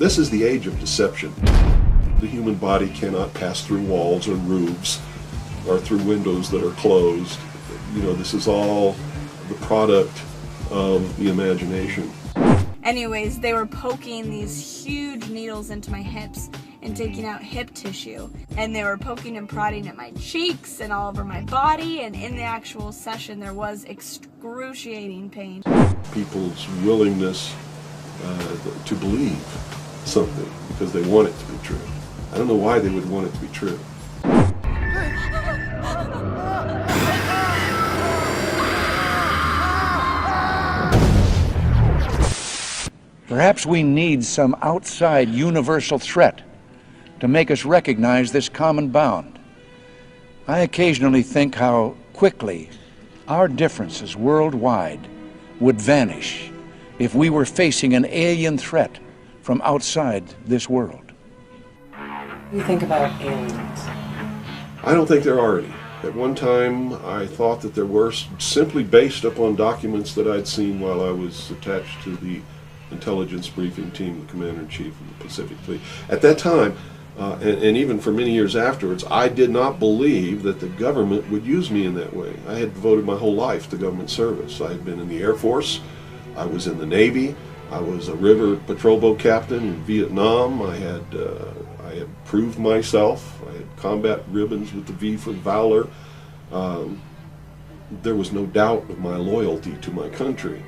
This is the age of deception. The human body cannot pass through walls or roofs or through windows that are closed. This is all the product of the imagination. Anyways, they were poking these huge needles into my hips and taking out hip tissue. And they were poking and prodding at my cheeks and all over my body. And in the actual session, there was excruciating pain. People's willingness to believe something because they want it to be true. I don't know why they would want it to be true. Perhaps we need some outside universal threat to make us recognize this common bound. I occasionally think how quickly our differences worldwide would vanish if we were facing an alien threat from outside this world. What do you think about aliens? I don't think there are any. At one time, I thought that there were, simply based upon documents that I'd seen while I was attached to the intelligence briefing team, the commander-in-chief of the Pacific Fleet. At that time, and even for many years afterwards, I did not believe that the government would use me in that way. I had devoted my whole life to government service. I had been in the Air Force, I was in the Navy, I was a river patrol boat captain in Vietnam. I had proved myself. I had combat ribbons with the V for Valor. There was no doubt of my loyalty to my country.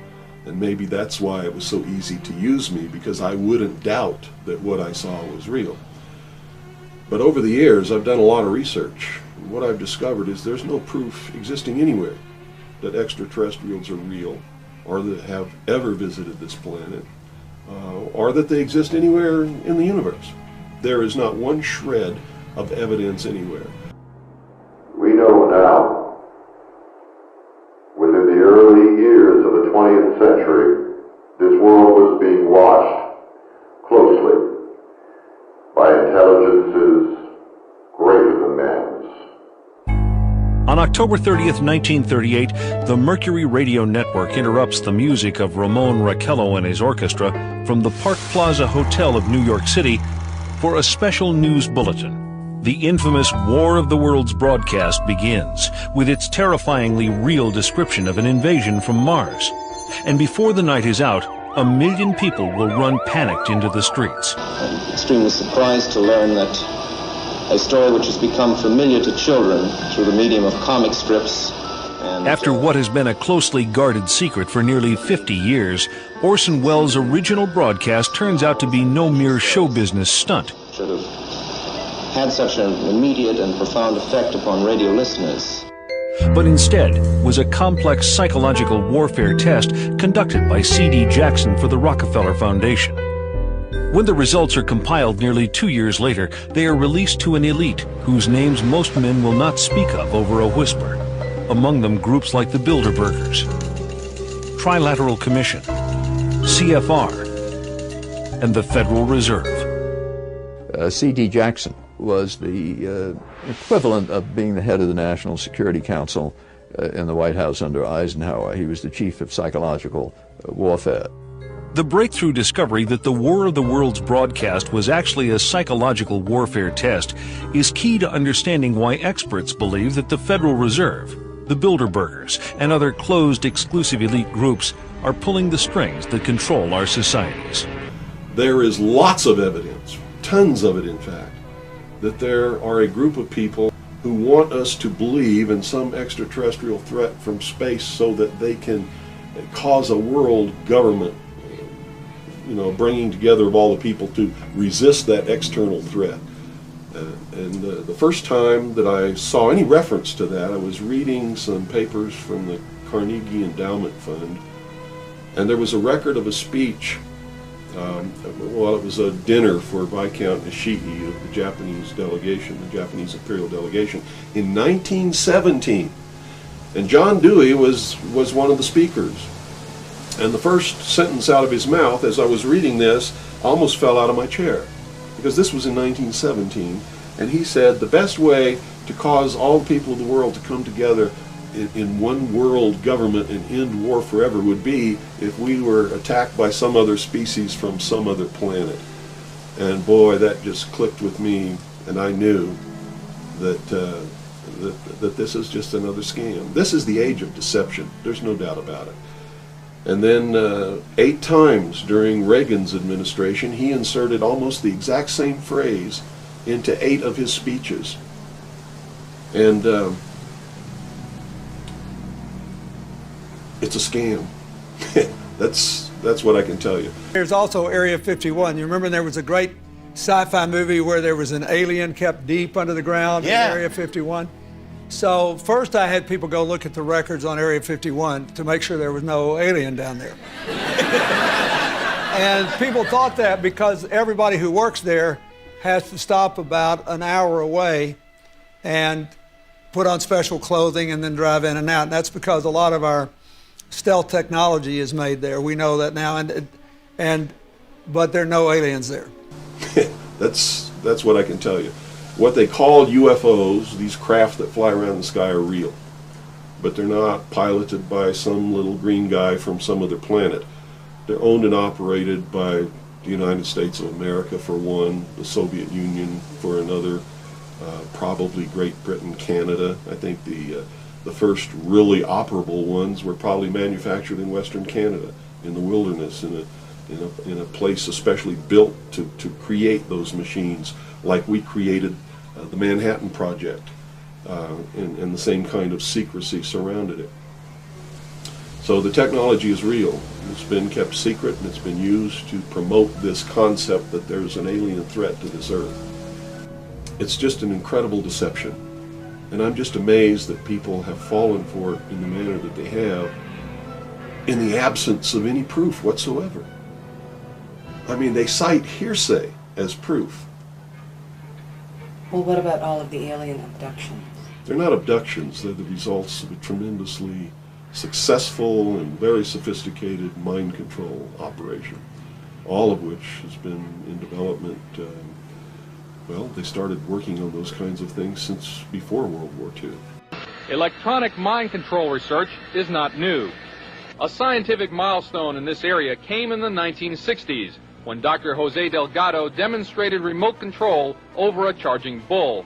And maybe that's why it was so easy to use me, because I wouldn't doubt that what I saw was real. But over the years, I've done a lot of research. And what I've discovered is there's no proof existing anywhere that extraterrestrials are real, or that have ever visited this planet, or that they exist anywhere in the universe. There is not one shred of evidence anywhere. We know now, within the early years of the 20th century, this world was being watched closely by intelligences greater than man's. On October 30th, 1938, the Mercury Radio Network interrupts the music of Ramon Raquello and his orchestra from the Park Plaza Hotel of New York City for a special news bulletin. The infamous War of the Worlds broadcast begins with its terrifyingly real description of an invasion from Mars. And before the night is out, 1 million people will run panicked into the streets. I'm extremely surprised to learn that a story which has become familiar to children through the medium of comic strips. After what has been a closely guarded secret for nearly 50 years, Orson Welles' original broadcast turns out to be no mere show business stunt. Should have had such an immediate and profound effect upon radio listeners. But instead was a complex psychological warfare test conducted by C.D. Jackson for the Rockefeller Foundation. When the results are compiled nearly 2 years later, they are released to an elite whose names most men will not speak of over a whisper. Among them groups like the Bilderbergers, Trilateral Commission, CFR, and the Federal Reserve. C.D. Jackson was the equivalent of being the head of the National Security Council in the White House under Eisenhower. He was the chief of psychological warfare. The breakthrough discovery that the War of the Worlds broadcast was actually a psychological warfare test is key to understanding why experts believe that the Federal Reserve, the Bilderbergers, and other closed exclusive elite groups are pulling the strings that control our societies. There is lots of evidence, tons of it in fact, that there are a group of people who want us to believe in some extraterrestrial threat from space so that they can cause a world government, bringing together of all the people to resist that external threat. And the first time that I saw any reference to that, I was reading some papers from the Carnegie Endowment Fund, and there was a record of a speech. It was a dinner for Viscount Ishii of the Japanese delegation, the Japanese imperial delegation, in 1917. And John Dewey was one of the speakers. And the first sentence out of his mouth, as I was reading this, I almost fell out of my chair, because this was in 1917, and he said the best way to cause all the people of the world to come together in one world government and end war forever would be if we were attacked by some other species from some other planet. And boy, that just clicked with me, and I knew that that this is just another scam. This is the age of deception. There's no doubt about it. And then 8 times during Reagan's administration, he inserted almost the exact same phrase into 8 of his speeches. And it's a scam. That's what I can tell you. There's also Area 51. You remember there was a great sci-fi movie where there was an alien kept deep under the ground in Area 51? So first I had people go look at the records on Area 51 to make sure there was no alien down there. And people thought that because everybody who works there has to stop about an hour away and put on special clothing and then drive in and out. And that's because a lot of our stealth technology is made there. We know that now, but there are no aliens there. That's what I can tell you. What they call UFOs, these craft that fly around the sky, are real. But they're not piloted by some little green guy from some other planet. They're owned and operated by the United States of America for one, the Soviet Union for another, probably Great Britain, Canada. I think the first really operable ones were probably manufactured in Western Canada, in the wilderness, in a place especially built to create those machines, like we created the Manhattan Project, and the same kind of secrecy surrounded it. So the technology is real. It's been kept secret, and it's been used to promote this concept that there's an alien threat to this earth. It's just an incredible deception, and I'm just amazed that people have fallen for it in the manner that they have, in the absence of any proof whatsoever. I mean, they cite hearsay as proof. Well, what about all of the alien abductions? They're not abductions. They're the results of a tremendously successful and very sophisticated mind control operation, all of which has been in development. Well, they started working on those kinds of things since before World War II. Electronic mind control research is not new. A scientific milestone in this area came in the 1960s, when Dr. Jose Delgado demonstrated remote control over a charging bull.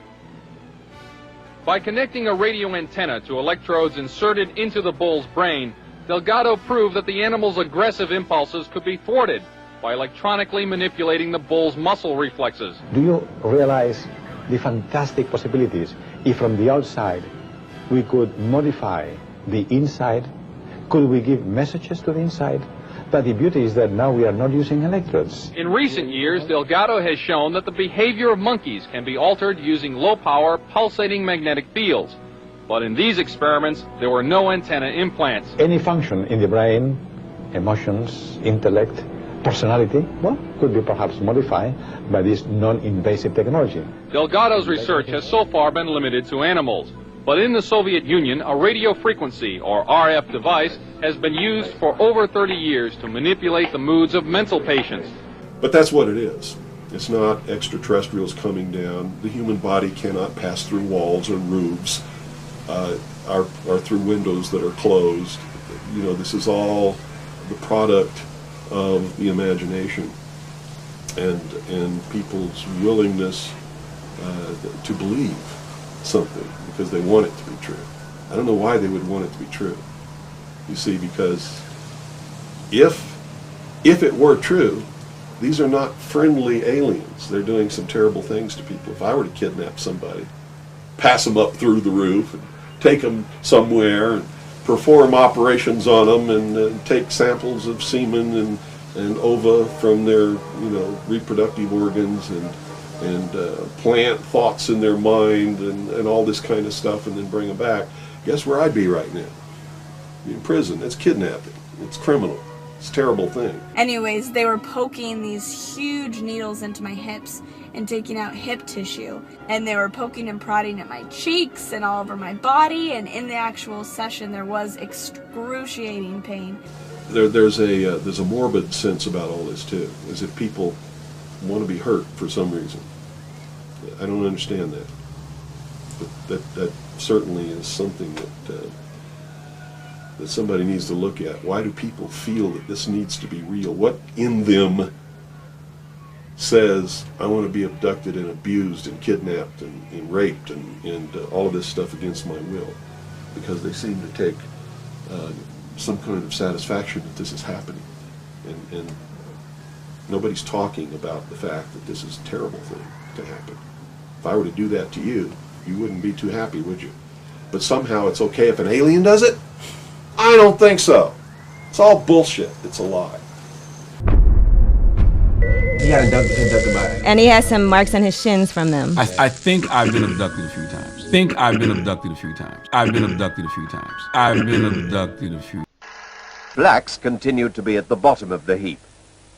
By connecting a radio antenna to electrodes inserted into the bull's brain, Delgado proved that the animal's aggressive impulses could be thwarted by electronically manipulating the bull's muscle reflexes. Do you realize the fantastic possibilities if from the outside we could modify the inside? Could we give messages to the inside? But the beauty is that now we are not using electrodes. In recent years, Delgado has shown that the behavior of monkeys can be altered using low-power, pulsating magnetic fields. But in these experiments, there were no antenna implants. Any function in the brain, emotions, intellect, personality, well, could be perhaps modified by this non-invasive technology. Delgado's research has so far been limited to animals. But in the Soviet Union, a radio frequency, or RF device, has been used for over 30 years to manipulate the moods of mental patients. But that's what it is. It's not extraterrestrials coming down. The human body cannot pass through walls or roofs, or through windows that are closed. You know, this is all the product of the imagination and people's willingness to believe something because they want it to be true. I don't know why they would want it to be true. You see, because if it were true, these are not friendly aliens. They're doing some terrible things to people. If I were to kidnap somebody, pass them up through the roof, and take them somewhere, and perform operations on them, and take samples of semen and ova from their, reproductive organs, and plant thoughts in their mind, and all this kind of stuff, and then bring them back, guess where I'd be right now? In prison. That's kidnapping. It's criminal. It's a terrible thing. Anyways, they were poking these huge needles into my hips and taking out hip tissue. And they were poking and prodding at my cheeks and all over my body. And in the actual session, there was excruciating pain. There's a morbid sense about all this, too, as if people want to be hurt for some reason. I don't understand that. But that certainly is something that somebody needs to look at. Why do people feel that this needs to be real? What in them says, I want to be abducted and abused and kidnapped and raped and all of this stuff against my will, because they seem to take some kind of satisfaction that this is happening. And nobody's talking about the fact that this is a terrible thing to happen. If I were to do that to you, you wouldn't be too happy, would you? But somehow it's okay if an alien does it? I don't think so. It's all bullshit. It's a lie. He got abducted by. And he has some marks on his shins from them. I think I've been abducted a few times. I've been abducted a few times. Blacks continued to be at the bottom of the heap.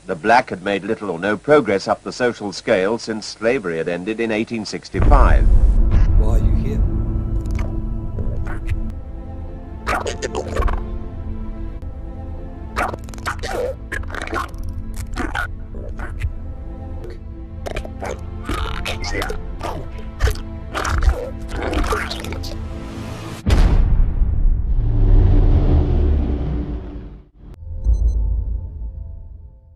The black had made little or no progress up the social scale since slavery had ended in 1865. While you hit. Yeah.